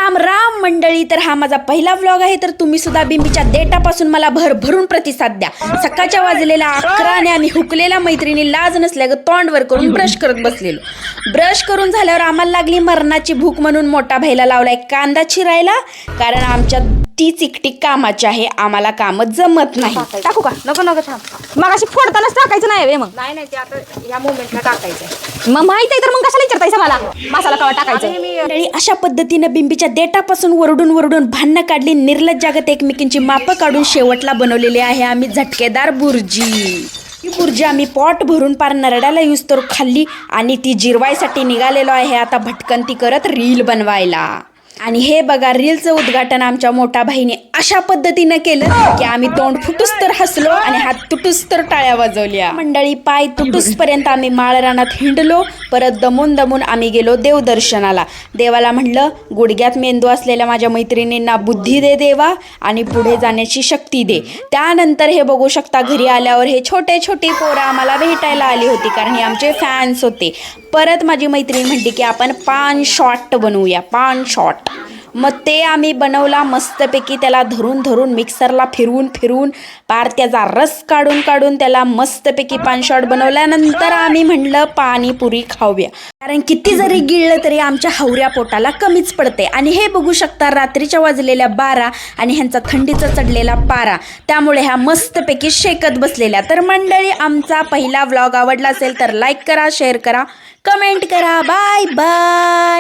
राम राम मंडळी, तर हा माझा पहिला व्लॉग आहे. तर तुम्ही सुद्धा बिंबीच्या देटापासून मला भरभरून प्रतिसाद द्या. सकाळच्या वाजलेल्या 11 आणि आम्ही हुकलेल्या मैत्रिणी लाज नसल्याग तोंडवर करून ब्रश करत बसलेलो. ब्रश करून झाल्यावर आम्हाला लागली मरणाची भूक, म्हणून मोठा भाईला लावलाय कांदा चिरायला. कारण आमच्या ती चिकटी कामाची आहे, आम्हाला काम जमत नाही. टाकू का? नको नको थांब. मग अशी फोडतानाच टाकायचं नाही वे. मग नाही ते आता या मोमेंटला टाकायचं. मग माहित आहे तर मग कशाला विचारतायसा मला मसाला कवा टाकायचा? मंडळी, अशा पद्धतीनं बिंबीच्या देटापासून वरडून वरडून भांडणं काढली. निर्लज्जागत एकमेकींची मापं काढून शेवटला बनवलेली आहे आम्ही झटकेदार बुर्जी. ही बुर्जी आम्ही पॉट भरून पार नरड्याला यूज तर खाल्ली आणि ती जिरवायसाठी निघालेलो आहे आता भटकंती करत रील बनवायला. आणि हे बघा, रीलचं उद्घाटन आमच्या मोठ्या बहिणी अशा पद्धतीनं केलं की आम्ही तोंड फुटूस तर हसलो आणि हात तुटूस तर टाळ्या वाजवल्या. मंडळी, पाय तुटूस पर्यंत आम्ही माळरानात हिंडलो. परत दमून दमून आम्ही गेलो देवदर्शनाला. देवाला म्हणलं, गुडघ्यात मेंदू असलेल्या माझ्या मैत्रिणींना बुद्धी दे देवा आणि पुढे जाण्याची शक्ती दे. त्यानंतर हे बघू शकता, घरी आल्यावर हे छोटे छोटे पोरं आम्हाला भेटायला आली होती कारण हे आमचे फॅन्स होते. परत माझी मैत्रीण म्हणते की आपण पान शॉट बनवूया, पान शॉट. मग ते आम्ही बनवला मस्तपैकी. त्याला धरून धरून मिक्सरला फिरवून फिरवून पार त्याचा रस काढून काढून त्याला मस्तपैकी पान शॉट बनवल्यानंतर आम्ही म्हणलं पाणीपुरी खाऊया. कारण किती जरी गिळलं तरी आमच्या हवऱ्या पोटाला कमीच पडते. आणि हे बघू शकता, रात्रीच्या वाजलेल्या 12 आणि ह्यांचा थंडीचा चढलेला पारा, त्यामुळे ह्या मस्तपैकी शेकत बसलेल्या. तर मंडळी, आमचा पहिला व्लॉग आवडला असेल तर लाईक करा, शेअर करा, कमेंट करा. Bye bye.